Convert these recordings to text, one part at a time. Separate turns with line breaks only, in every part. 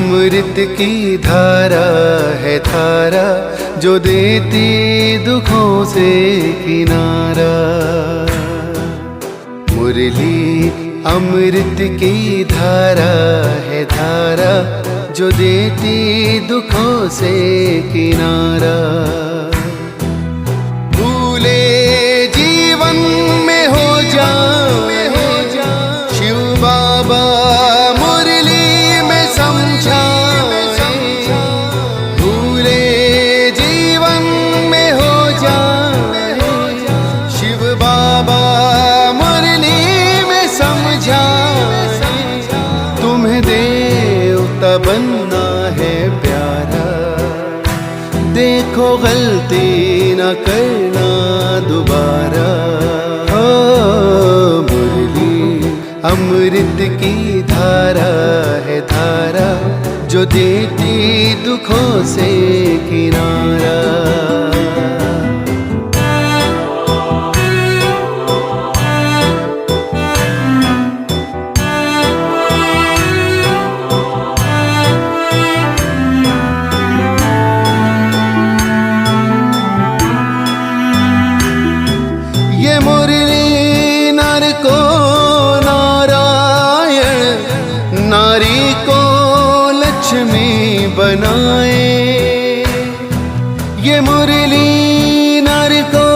अमृत की धारा है धारा जो देती दुखों से किनारा। मुरली अमृत की धारा है धारा जो देती दुखों से किनारा। भूले जीवन में हो जाए शिव बाबा मुरली में समझाए। भूले जीवन में हो जाए शिव बाबा मुरली में समझाए। तुम्हें देवता बनना है प्यारा, देखो गलती न करना दोबारा। ओ मुरली अमृत की धारा है धारा जो देती दुखों से किनारा। बनाए ये मुरली नर को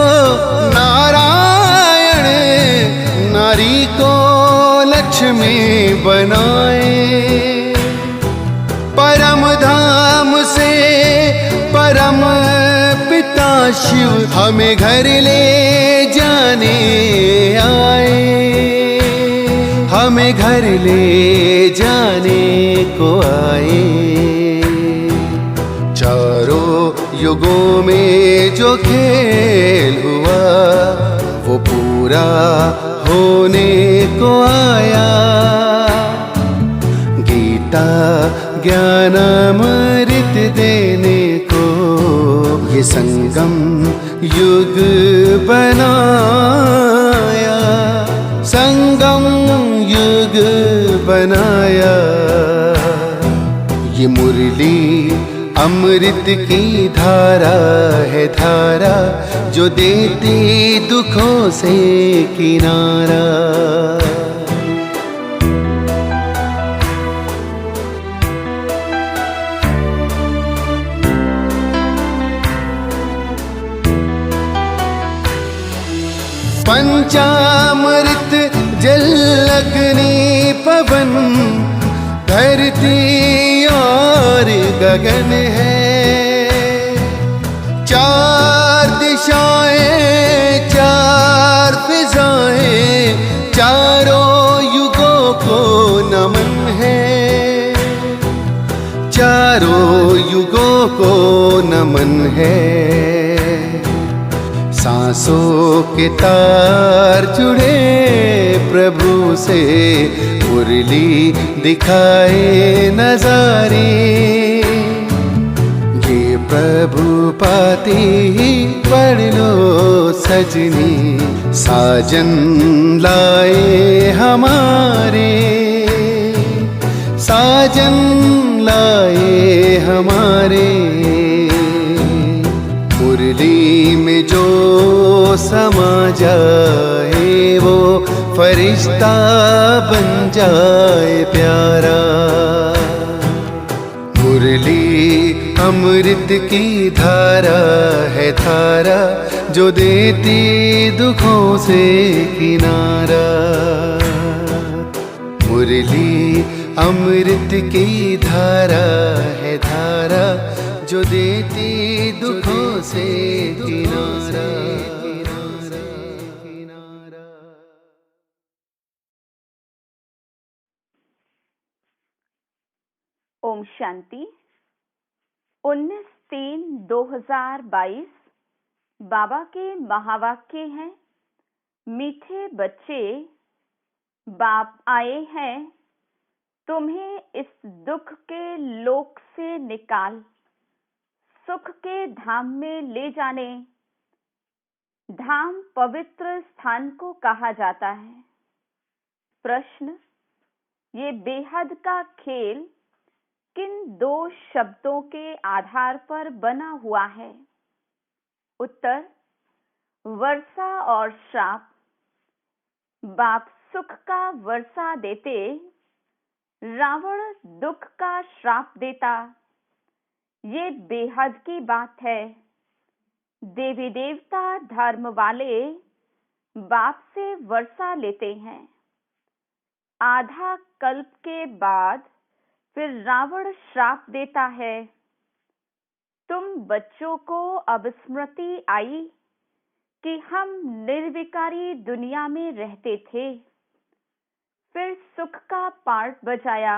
नारायण, नारी को लक्ष्मी बनाए। परम धाम से परम पिता शिव हमें घर ले जाने आए। हमें घर ले जाने को आए। चारों युगों में जो खेल हुआ वो पूरा होने को आया। गीता ज्ञान अमृत देने को ये संगम युग बनाया। संगम युग बनाया। ये मुरली अमृत की धारा है धारा जो देती दुखों से किनारा। पंचामृत जल अग्नि पवन धरती और गगन है। चार दिशाएं चार फिजाएं चारों युगों को नमन है। चारों युगों को नमन है। सांसों के तार जुड़े प्रभु से मुरली दिखाए नजारे। ये प्रभु पाती पढ़ लो सजनी साजन लाए हमारे। साजन लाए हमारे। मुरली में जो समा जाए वो फरिश्ता बन जाए प्यारा। मुरली अमृत की धारा है धारा जो देती दुखों से किनारा। मुरली अमृत की धारा है धारा जो देती दुखों से किनारा।
ओम शांति। 19/3/2022 बाबा के महावाक्य हैं। मीठे बच्चे, बाप आए हैं तुम्हें इस दुख के लोक से निकाल सुख के धाम में ले जाने। धाम पवित्र स्थान को कहा जाता है। प्रश्न, ये बेहद का खेल किन दो शब्दों के आधार पर बना हुआ है? उत्तर, वर्षा और श्राप। बाप सुख का वर्षा देते, रावण दुख का श्राप देता। ये बेहद की बात है। देवी देवता धर्म वाले बाप से वर्षा लेते हैं। आधा कल्प के बाद फिर रावण श्राप देता है। तुम बच्चों को अब स्मृति आई कि हम निर्विकारी दुनिया में रहते थे। फिर सुख का पार्ट बजाया।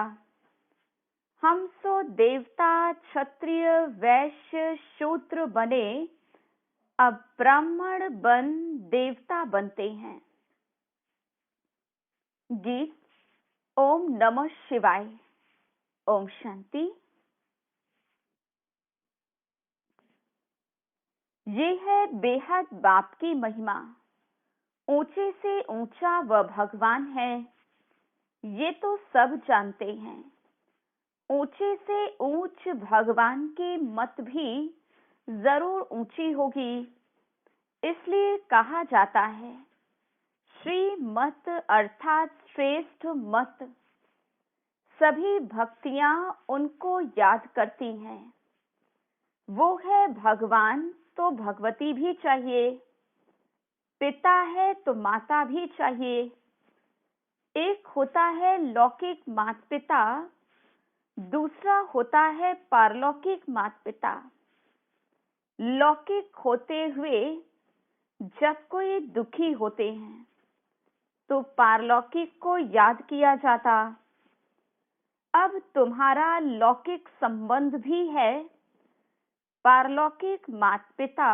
हम सो देवता, क्षत्रिय, वैश्य, शूद्र बने, अब ब्राह्मण बन देवता बनते हैं। गीत। ओम नमः शिवाय। ओम शांति। ये है बेहद बाप की महिमा। ऊंचे से ऊंचा वह भगवान है, ये तो सब जानते हैं। ऊंचे से ऊंच भगवान की मत भी जरूर ऊंची होगी। इसलिए कहा जाता है श्री मत अर्थात श्रेष्ठ मत। सभी भक्तियां उनको याद करती हैं। वो है भगवान तो भगवती भी चाहिए। पिता है तो माता भी चाहिए। एक होता है लौकिक माता पिता, दूसरा होता है पारलौकिक माता पिता। लौकिक होते हुए जब कोई दुखी होते हैं तो पारलौकिक को याद किया जाता। अब तुम्हारा लौकिक संबंध भी है। पारलौकिक माता पिता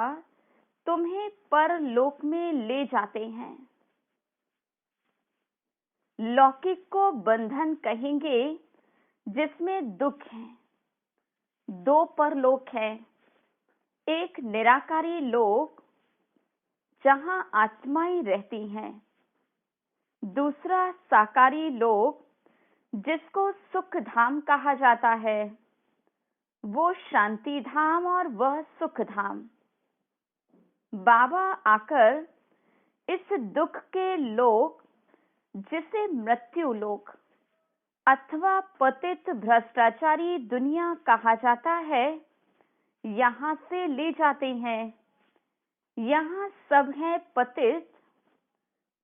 तुम्हें परलोक में ले जाते हैं। लौकिक को बंधन कहेंगे जिसमें दुख है। दो परलोक है, एक निराकारी लोक जहां आत्माएं रहती हैं, दूसरा साकारी लोक जिसको सुख धाम कहा जाता है। वो शांति धाम और वह सुख धाम। बाबा आकर इस दुख के लोक जिसे मृत्यु लोक अथवा पतित भ्रष्टाचारी दुनिया कहा जाता है, यहाँ से ले जाते हैं। यहाँ सब है पतित।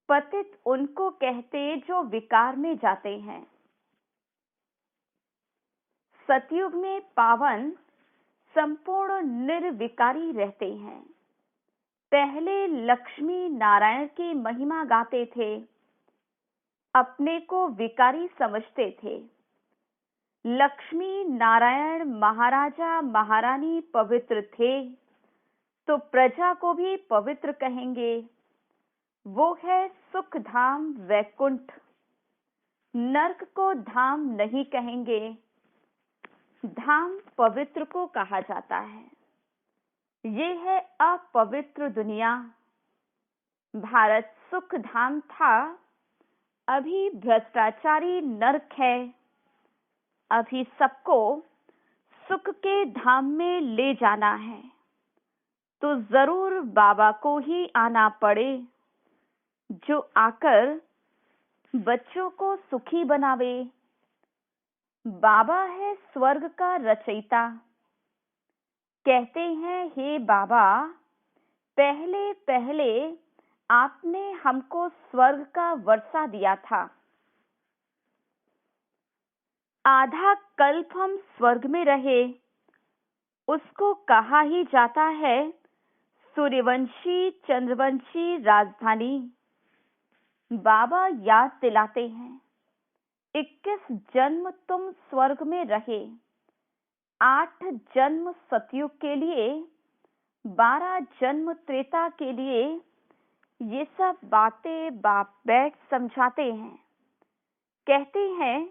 पतित उनको कहते जो विकार में जाते हैं। सतयुग में पावन संपूर्ण निर्विकारी रहते हैं। पहले लक्ष्मी नारायण की महिमा गाते थे, अपने को विकारी समझते थे। लक्ष्मी नारायण महाराजा महारानी पवित्र थे तो प्रजा को भी पवित्र कहेंगे। वो है सुख धाम वैकुंठ। नरक को धाम नहीं कहेंगे। धाम पवित्र को कहा जाता है। ये है अपवित्र दुनिया। भारत सुख धाम था, अभी भ्रष्टाचारी नरक है। अभी सबको सुख के धाम में ले जाना है तो जरूर बाबा को ही आना पड़े, जो आकर बच्चों को सुखी बनावे। बाबा है स्वर्ग का रचयिता। कहते हैं हे बाबा, पहले पहले आपने हमको स्वर्ग का वर्षा दिया था। आधा कल्प हम स्वर्ग में रहे। उसको कहा ही जाता है सूर्यवंशी चंद्रवंशी राजधानी। बाबा याद दिलाते हैं 21 जन्म तुम स्वर्ग में रहे। 8 जन्म सतयुग के लिए, 12 जन्म त्रेता के लिए। ये सब बातें बाप बैठ समझाते हैं। कहते हैं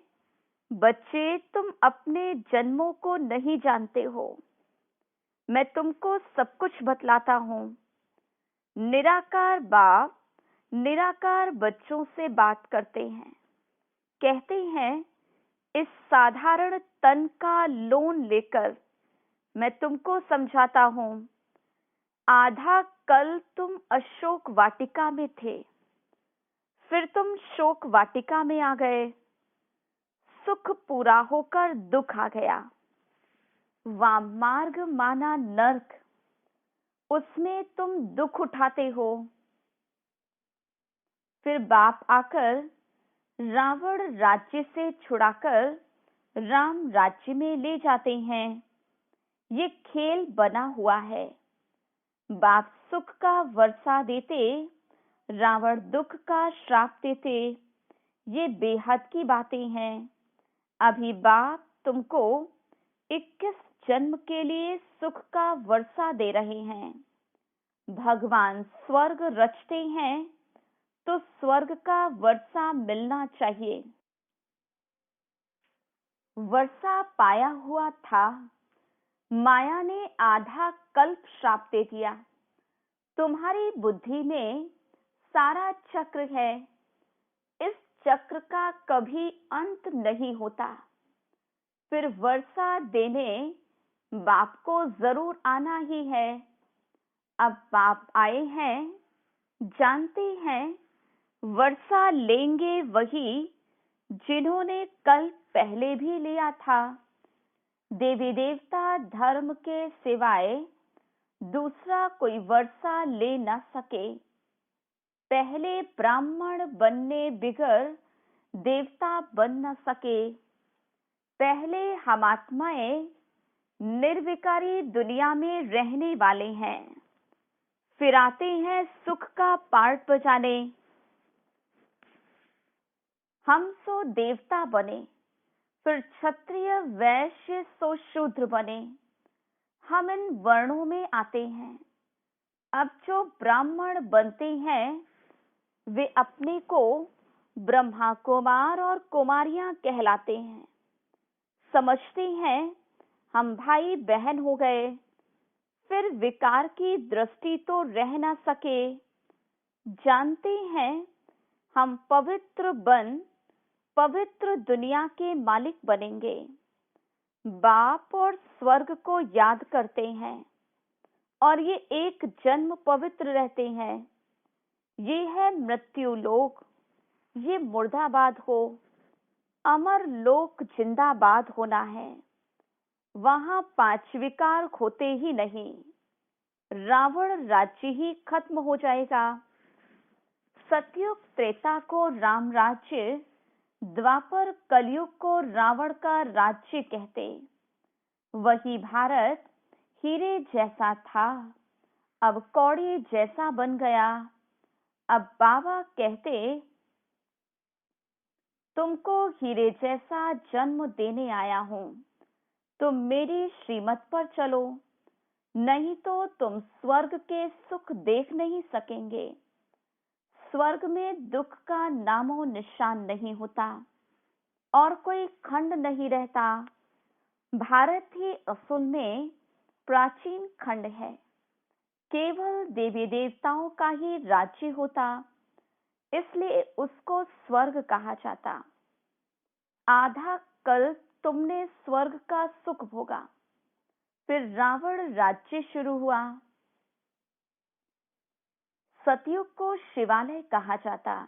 बच्चे, तुम अपने जन्मों को नहीं जानते हो। मैं तुमको सब कुछ बतलाता हूँ। निराकार बाप निराकार बच्चों से बात करते हैं। कहते हैं इस साधारण तन का लोन लेकर मैं तुमको समझाता हूँ। आधा कल तुम अशोक वाटिका में थे, फिर तुम शोक वाटिका में आ गए। सुख पूरा होकर दुख आ गया। वामार्ग माना नर्क, उसमें तुम दुख उठाते हो। फिर बाप आकर रावण राज्य से छुड़ाकर राम राज्य में ले जाते हैं। ये खेल बना हुआ है। बाप सुख का वर्षा देते, रावण दुख का श्राप देते। ये बेहद की बातें हैं। अभी बाप तुमको 21 जन्म के लिए सुख का वर्षा दे रहे हैं। भगवान स्वर्ग रचते हैं तो स्वर्ग का वर्षा मिलना चाहिए। वर्षा पाया हुआ था, माया ने आधा कल्प श्राप दे दिया। तुम्हारी बुद्धि में सारा चक्र है। इस चक्र का कभी अंत नहीं होता। फिर वर्षा देने बाप को जरूर आना ही है। अब बाप आए हैं, जानते हैं वर्षा लेंगे वही जिन्होंने कल पहले भी लिया था। देवी देवता धर्म के सिवाय दूसरा कोई वर्षा ले न सके। पहले ब्राह्मण बनने बिगर देवता बन न सके। पहले हम आत्माएं निर्विकारी दुनिया में रहने वाले हैं, फिर आते हैं सुख का पार्ट बजाने। हम सो देवता बने, फिर क्षत्रिय वैश्य सो शूद्र बने। हम इन वर्णों में आते हैं। अब जो ब्राह्मण बनते हैं वे अपने को ब्रह्मा कुमार और कुमारियां कहलाते हैं। समझते हैं हम भाई बहन हो गए। फिर विकार की दृष्टि तो रह न सके। जानते हैं हम पवित्र बन पवित्र दुनिया के मालिक बनेंगे। बाप और स्वर्ग को याद करते हैं और ये एक जन्म पवित्र रहते हैं। ये है मृत्यु लोक, ये मुर्दाबाद हो। अमर लोक जिंदाबाद होना है। वहां 5 विकार होते ही नहीं। रावण राज्य ही खत्म हो जाएगा। सतयुग त्रेता को राम राज्य, द्वापर कलयुग को रावण का राज्य कहते। वही भारत हीरे जैसा था, अब कौड़े जैसा बन गया। अब बाबा कहते तुमको हीरे जैसा जन्म देने आया हूं। तुम मेरी श्रीमत पर चलो, नहीं तो तुम स्वर्ग के सुख देख नहीं सकेंगे। स्वर्ग में दुख का नामो निशान नहीं होता और कोई खंड नहीं रहता। भारत ही असल में प्राचीन खंड है। केवल देवी देवताओं का ही राज्य होता, इसलिए उसको स्वर्ग कहा जाता। आधा कल तुमने स्वर्ग का सुख भोगा, फिर रावण राज्य शुरू हुआ। सतयुग को शिवालय कहा जाता।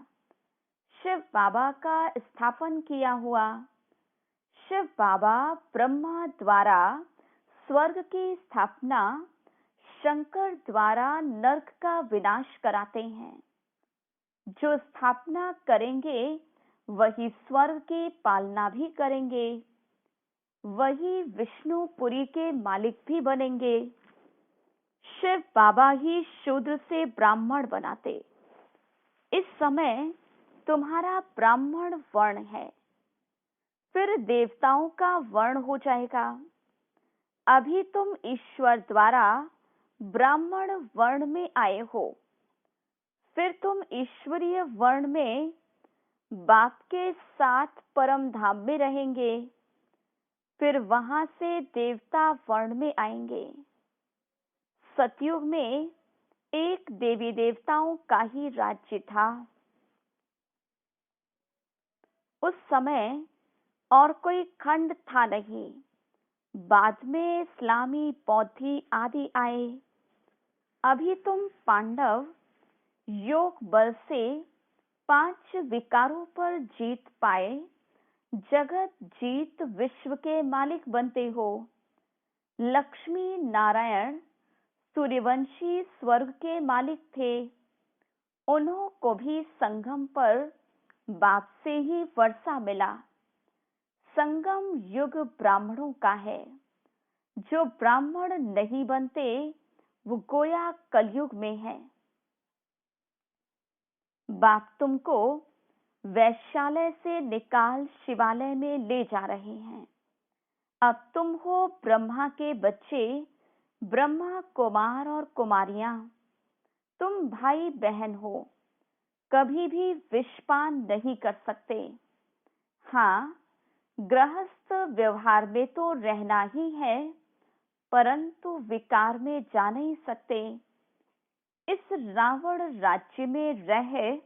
शिव बाबा का स्थापन किया हुआ। शिव बाबा ब्रह्मा द्वारा स्वर्ग की स्थापना, शंकर द्वारा नरक का विनाश कराते हैं। जो स्थापना करेंगे वही स्वर्ग की पालना भी करेंगे। वही विष्णुपुरी के मालिक भी बनेंगे। शिव बाबा ही शूद्र से ब्राह्मण बनाते। इस समय तुम्हारा ब्राह्मण वर्ण है, फिर देवताओं का वर्ण हो जाएगा। अभी तुम ईश्वर द्वारा ब्राह्मण वर्ण में आए हो, फिर तुम ईश्वरीय वर्ण में बाप के साथ परम धाम में रहेंगे। फिर वहां से देवता वर्ण में आएंगे। सतयुग में एक देवी देवताओं का ही राज्य था। उस समय और कोई खंड था नहीं। बाद में इस्लामी, बौद्धी आदि आए। अभी तुम पांडव योग बल से 5 विकारों पर जीत पाए, जगत जीत विश्व के मालिक बनते हो। लक्ष्मी नारायण सूर्यवंशी स्वर्ग के मालिक थे। उन्हों को भी संगम पर बाप से ही वर्षा मिला। संगम युग ब्राह्मणों का है। जो ब्राह्मण नहीं बनते वो गोया कलयुग में है। बाप तुमको वैश्यालय से निकाल शिवालय में ले जा रहे हैं। अब तुम हो ब्रह्मा के बच्चे, ब्रह्मा कुमार और कुमारियां। तुम भाई बहन हो, कभी भी विषपान नहीं कर सकते। हाँ, गृहस्थ व्यवहार में तो रहना ही है, परंतु विकार में जा नहीं सकते। इस रावण राज्य में रह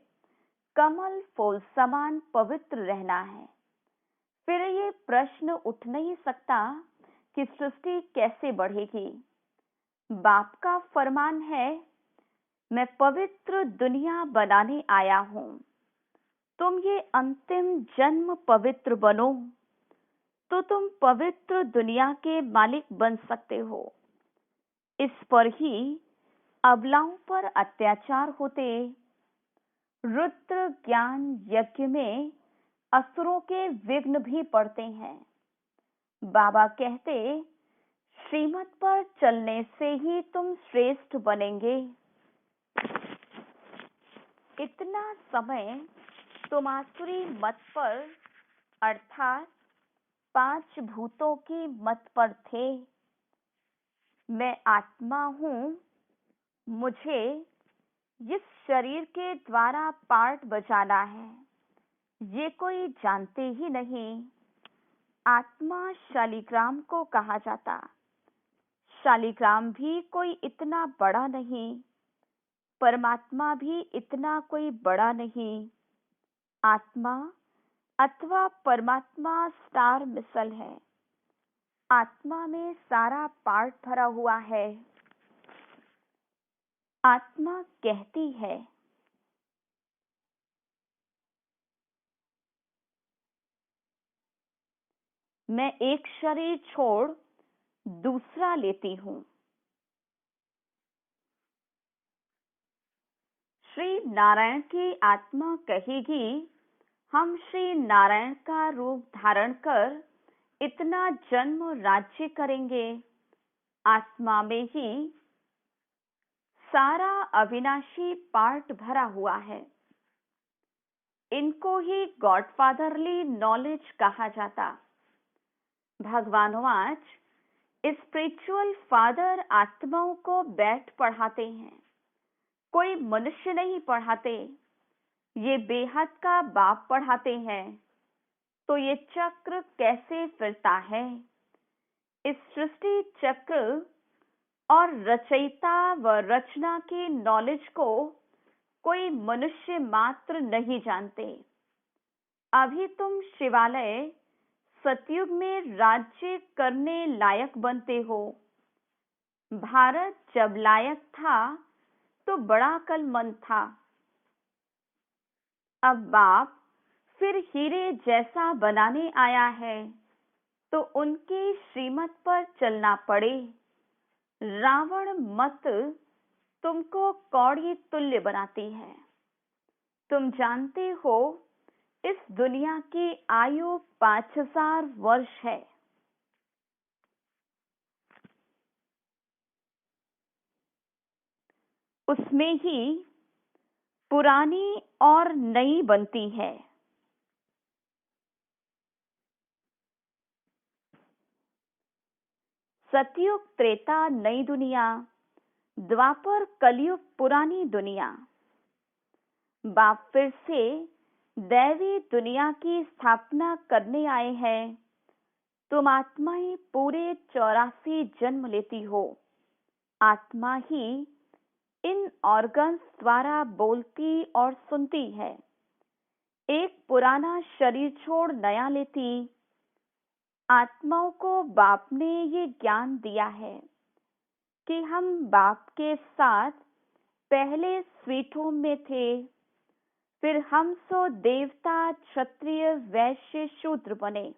कमल फूल समान पवित्र रहना है। फिर ये प्रश्न उठ नहीं सकता कि सृष्टि कैसे बढ़ेगी। बाप का फरमान है, मैं पवित्र दुनिया बनाने आया हूँ। तुम ये अंतिम जन्म पवित्र बनो तो तुम पवित्र दुनिया के मालिक बन सकते हो। इस पर ही अबलाओं पर अत्याचार होते। रुद्र ज्ञान यज्ञ में असुरों के विघ्न भी पड़ते हैं। बाबा कहते, श्रीमत पर चलने से ही तुम श्रेष्ठ बनेंगे। इतना समय तुम आसुरी मत पर अर्थात 5 भूतों की मत पर थे। मैं आत्मा हूँ, मुझे इस शरीर के द्वारा पार्ट बजाना है, ये कोई जानते ही नहीं। आत्मा शालिग्राम को कहा जाता। शालिग्राम भी कोई इतना बड़ा नहीं, परमात्मा भी इतना कोई बड़ा नहीं। आत्मा अथवा परमात्मा स्टार मिसल है। आत्मा में सारा पार्ट भरा हुआ है। आत्मा कहती है, मैं एक शरीर छोड़ दूसरा लेती हूँ। श्री नारायण की आत्मा कहेगी, हम श्री नारायण का रूप धारण कर इतना जन्म राज्य करेंगे। आत्मा में ही सारा अविनाशी पार्ट भरा हुआ है। इनको ही गॉडफादरली नॉलेज कहा जाता। भगवान आज स्पिरिचुअल फादर आत्माओं को बैठ पढ़ाते हैं, कोई मनुष्य नहीं पढ़ाते। ये बेहद का बाप पढ़ाते हैं। तो ये चक्र कैसे फिरता है? इस सृष्टि चक्र और रचयिता व रचना की नॉलेज को कोई मनुष्य मात्र नहीं जानते। अभी तुम शिवालय सतयुग में राज्य करने लायक बनते हो। भारत जब लायक था तो बड़ा अक्लमंद था। अब बाप फिर हीरे जैसा बनाने आया है, तो उनकी श्रीमत पर चलना पड़े। रावण मत तुमको कौड़ी तुल्य बनाती है। तुम जानते हो इस दुनिया की आयु 5000 वर्ष है। उसमें ही पुरानी और नई बनती है। सतयुग त्रेता नई दुनिया, द्वापर कलयुग पुरानी दुनिया। बाप फिर से दैवी दुनिया की स्थापना करने आए हैं। तुम आत्माएं पूरे 84 जन्म लेती हो। आत्मा ही इन ऑर्गन्स द्वारा बोलती और सुनती है। एक पुराना शरीर छोड़ नया लेती, आत्माओं को बाप ने ये ज्ञान दिया है कि हम बाप के साथ पहले स्वीट होम में थे, फिर हम सो देवता, क्षत्रिय, वैश्य, शूद्र बने।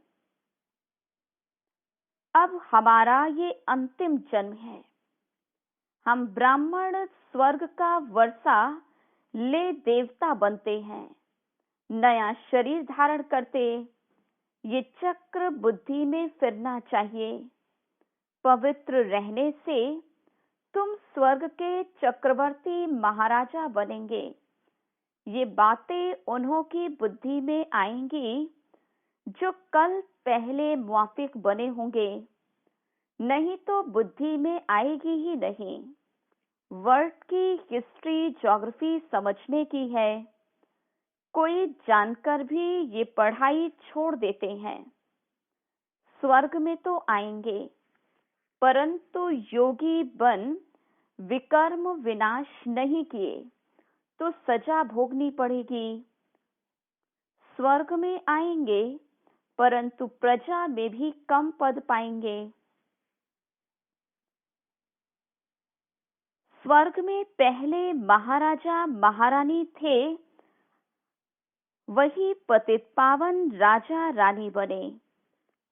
अब हमारा ये अंतिम जन्म है। हम ब्राह्मण स्वर्ग का वर्षा ले देवता बनते हैं, नया शरीर धारण करते। ये चक्र बुद्धि में फिरना चाहिए। पवित्र रहने से तुम स्वर्ग के चक्रवर्ती महाराजा बनेंगे। ये बातें उन्हों की बुद्धि में आएंगी जो कल पहले मुआफिक बने होंगे, नहीं तो बुद्धि में आएगी ही नहीं। वर्ल्ड की हिस्ट्री, ज्योग्राफी समझने की है। कोई जानकर भी ये पढ़ाई छोड़ देते हैं। स्वर्ग में तो आएंगे, परंतु योगी बन विकर्म विनाश नहीं किए तो सजा भोगनी पड़ेगी। स्वर्ग में आएंगे, परंतु प्रजा में भी कम पद पाएंगे। स्वर्ग में पहले महाराजा महारानी थे, वही पतित पावन राजा रानी बने।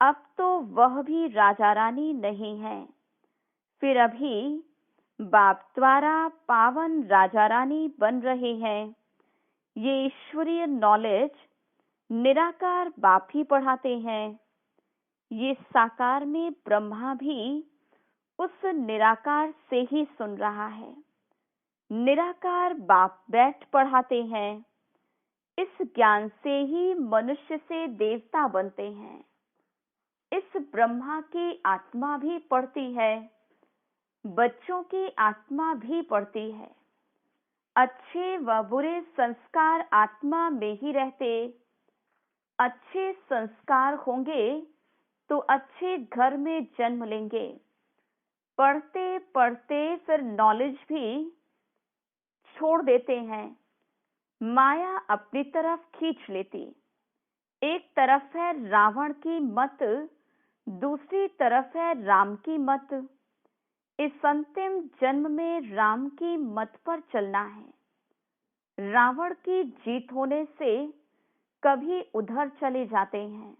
अब तो वह भी राजा रानी नहीं है। फिर अभी बाप द्वारा पावन राजा रानी बन रहे हैं। ये ईश्वरीय नॉलेज निराकार बाप ही पढ़ाते हैं। ये साकार में ब्रह्मा भी उस निराकार से ही सुन रहा है। निराकार बाप बैठ पढ़ाते हैं। इस ज्ञान से ही मनुष्य से देवता बनते हैं। इस ब्रह्मा की आत्मा भी पढ़ती है, बच्चों की आत्मा भी पढ़ती है। अच्छे व बुरे संस्कार आत्मा में ही रहते। अच्छे संस्कार होंगे तो अच्छे घर में जन्म लेंगे। पढ़ते पढ़ते फिर नॉलेज भी छोड़ देते हैं। माया अपनी तरफ खींच लेती। एक तरफ है रावण की मत, दूसरी तरफ है राम की मत। इस अंतिम जन्म में राम की मत पर चलना है। रावण की जीत होने से कभी उधर चले जाते हैं,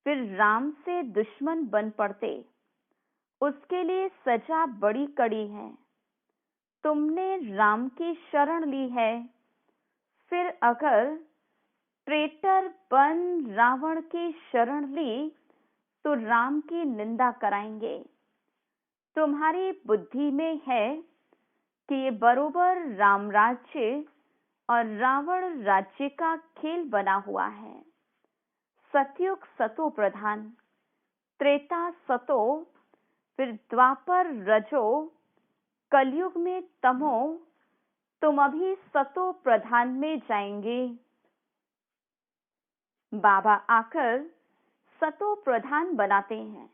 फिर राम से दुश्मन बन पड़ते। उसके लिए सजा बड़ी कड़ी है। तुमने राम की शरण ली है, फिर अगर ट्रेटर बन रावण की शरण ली तो राम की निंदा कराएंगे। तुम्हारी बुद्धि में है कि ये बरोबर राम राज्य और रावण राज्य का खेल बना हुआ है। सतयुग सतो प्रधान, त्रेता सतो, फिर द्वापर रजो, कलयुग में तमो। तुम अभी सतो प्रधान में जाएंगे। बाबा आकर सतो प्रधान बनाते हैं।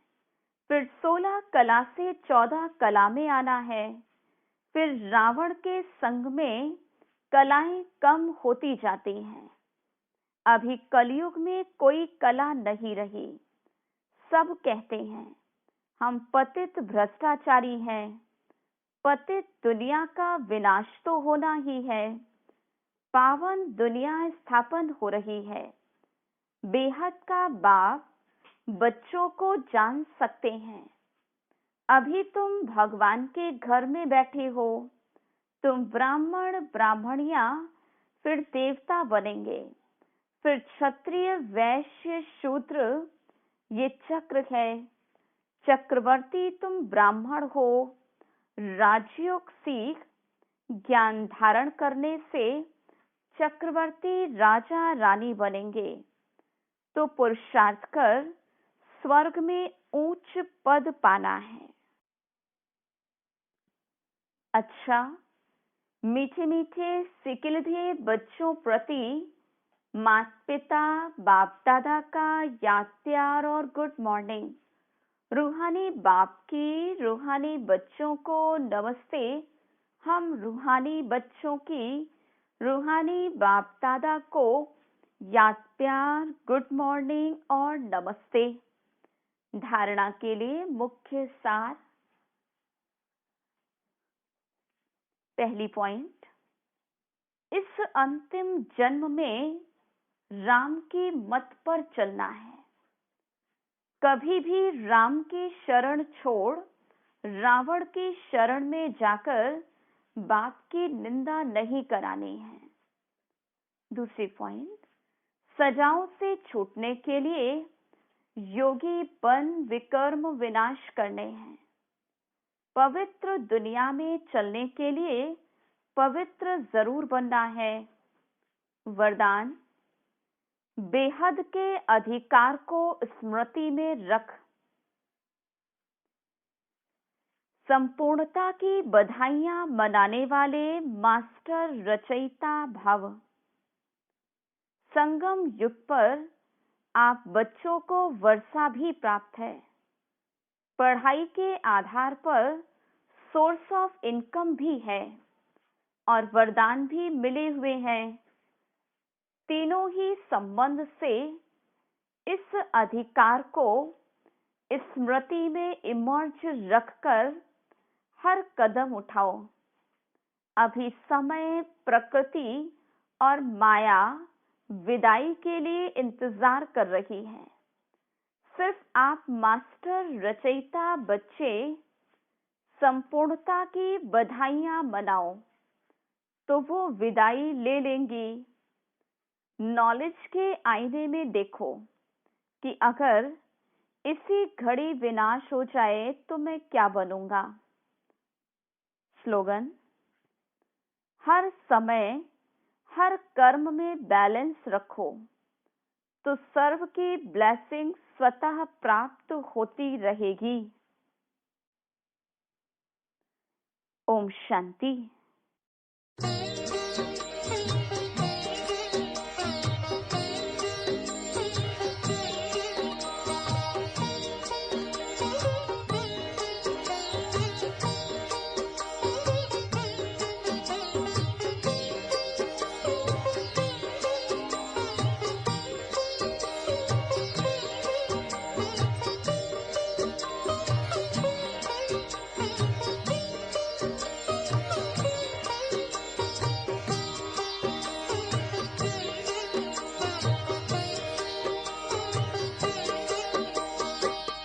फिर 16 कला से 14 कला में आना है। फिर रावण के संग में कलाएं कम होती जाती हैं। अभी कलयुग में कोई कला नहीं रही। सब कहते हैं हम पतित भ्रष्टाचारी हैं। पतित दुनिया का विनाश तो होना ही है। पावन दुनिया स्थापन हो रही है। बेहद का बाप बच्चों को जान सकते हैं। अभी तुम भगवान के घर में बैठे हो। तुम ब्राह्मण ब्राह्मणिया, फिर देवता बनेंगे, फिर क्षत्रिय, वैश्य, शूद्र। ये चक्र है। चक्रवर्ती तुम ब्राह्मण हो। राजयोग सीख ज्ञान धारण करने से चक्रवर्ती राजा रानी बनेंगे, तो पुरुषार्थ कर स्वर्ग में ऊंच पद पाना है। अच्छा, मीठे मीठे सिकिलधे बच्चों प्रति माता पिता बाप दादा का याद, प्यार और गुड मॉर्निंग। रूहानी बाप की रूहानी बच्चों को नमस्ते। हम रूहानी बच्चों की रूहानी बाप दादा को याद, प्यार, गुड मॉर्निंग और नमस्ते। धारणा के लिए मुख्य सार। पहली पॉइंट, इस अंतिम जन्म में राम की मत पर चलना है। कभी भी राम की शरण छोड़ रावण की शरण में जाकर बाप की निंदा नहीं करानी है। दूसरी पॉइंट, सजाओं से छूटने के लिए योगी बन विकर्म विनाश करने हैं। पवित्र दुनिया में चलने के लिए पवित्र जरूर बनना है। वरदान, बेहद के अधिकार को स्मृति में रख। संपूर्णता की बधाइयां मनाने वाले मास्टर रचयिता भव। संगम युग पर आप बच्चों को वर्षा भी प्राप्त है। पढ़ाई के आधार पर सोर्स ऑफ इनकम भी है और वरदान भी मिले हुए हैं। तीनों ही संबंध से इस अधिकार को स्मृति में इमर्ज रखकर हर कदम उठाओ। अभी समय, प्रकृति और माया विदाई के लिए इंतजार कर रही है। सिर्फ आप मास्टर रचयिता बच्चे संपूर्णता की बधाइयां मनाओ तो वो विदाई ले लेंगी। नॉलेज के आईने में देखो कि अगर इसी घड़ी विनाश हो जाए तो मैं क्या बनूंगा। स्लोगन, हर समय हर कर्म में बैलेंस रखो तो सर्व की ब्लेसिंग स्वतः प्राप्त होती रहेगी। ओम शांति।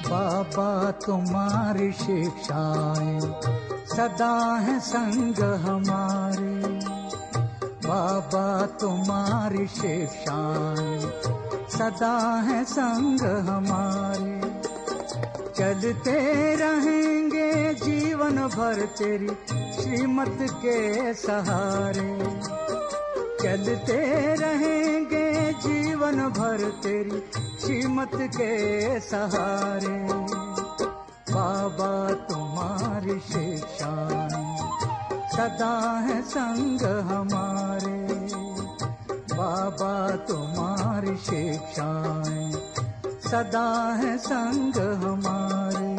बाबा तुम्हारी शिक्षाएं सदा है संग हमारे। बाबा तुम्हारी शिक्षाएं सदा है संग हमारे। चलते रहेंगे जीवन भर तेरी श्रीमत के सहारे। चलते रहेंगे जीवन भर तेरी श्रीमत के सहारे। बाबा तुम्हारी शिक्षाएं सदा है संग हमारे। बाबा तुम्हारी शिक्षाएं सदा है संग हमारे।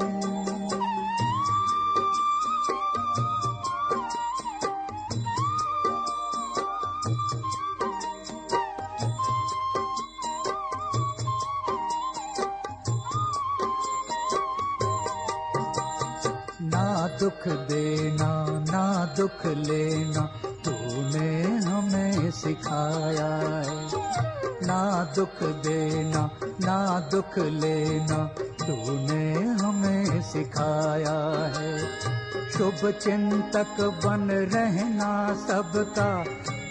दुख देना ना दुख लेना तूने हमें सिखाया है। ना दुख देना ना दुख लेना तूने हमें सिखाया है। शुभ चिंतक बन रहना सबका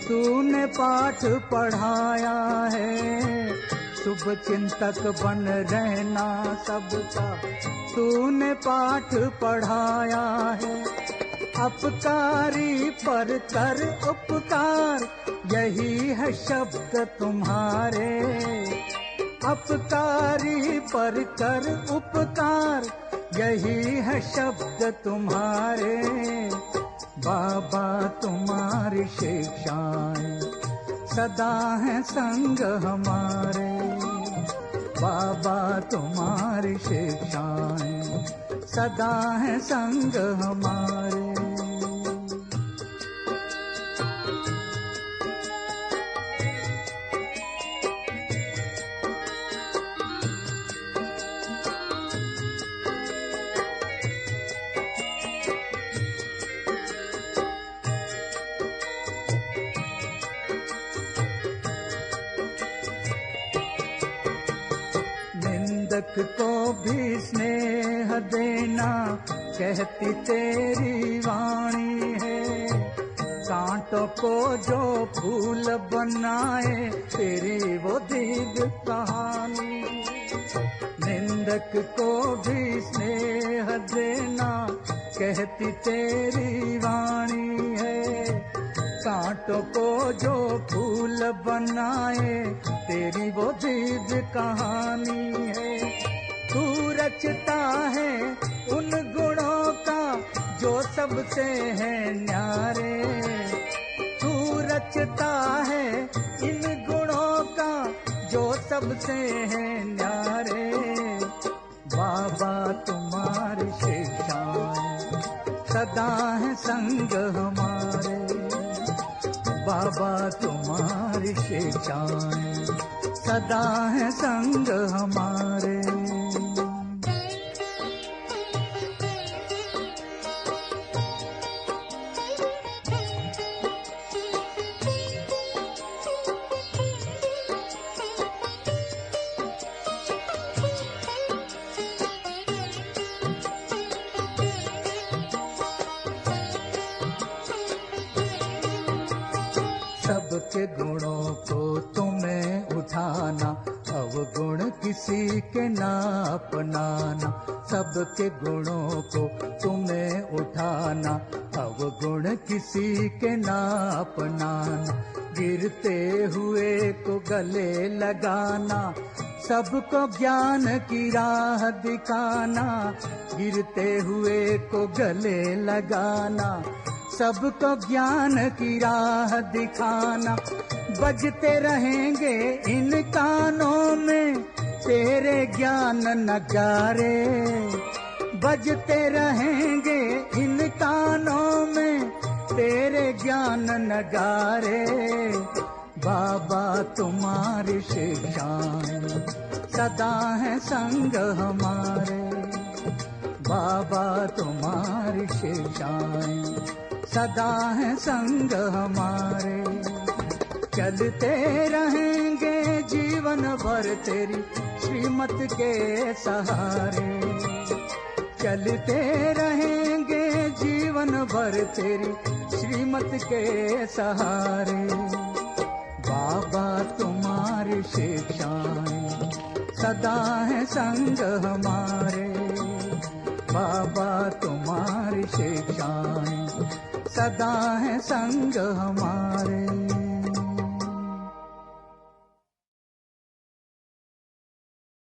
तूने पाठ पढ़ाया है। शुभ चिंतक बन रहना सबका तूने पाठ पढ़ाया है। अपकारी पर कर उपकार यही है शब्द तुम्हारे। अपकारी पर कर उपकार यही है शब्द तुम्हारे। बाबा तुम्हारी शिक्षाएं सदा है संग हमारे। बाबा तुम्हारी शिक्षाएं सदा है संग हमारे। निंदक को भी स्नेह देना कहती तेरी वाणी है। कांटों को जो फूल बनाए तेरी वो दिव्य कहानी। निंदक को भी स्नेह देना कहती तेरी वाणी है। कांटों को जो फूल बनाए तेरी वो दिव्य कहानी है। तू रचता है उन गुणों का जो सबसे है न्यारे। तू रचता है इन गुणों का जो सबसे है न्यारे। बाबा तुम्हारी शिक्षाएं सदा है संग हमारे। बाबा तुम्हारी शिक्षाएं सदा है संग हमारे। सबके गुणों को तुम्हें उठाना, अवगुण किसी के ना अपनाना। सबके गुणों को तुम्हें उठाना, अवगुण किसी के ना अपनाना। गिरते हुए को गले लगाना, सबको ज्ञान की राह दिखाना। गिरते हुए को गले लगाना, सबको ज्ञान की राह दिखाना। बजते रहेंगे इन कानों में तेरे ज्ञान नगारे। बजते रहेंगे इन कानों में तेरे ज्ञान नगारे। बाबा तुम्हारी शिक्षाएं सदा है संग हमारे। बाबा तुम्हारी शिक्षाएं सदा है संग हमारे। चलते रहेंगे जीवन भर तेरी श्रीमत के सहारे। चलते रहेंगे जीवन भर तेरी श्रीमत के सहारे। बाबा तुम्हारी शिक्षाएं सदा है संग हमारे। बाबा तुम्हारी शिक्षाएं सदा है संग हमारे।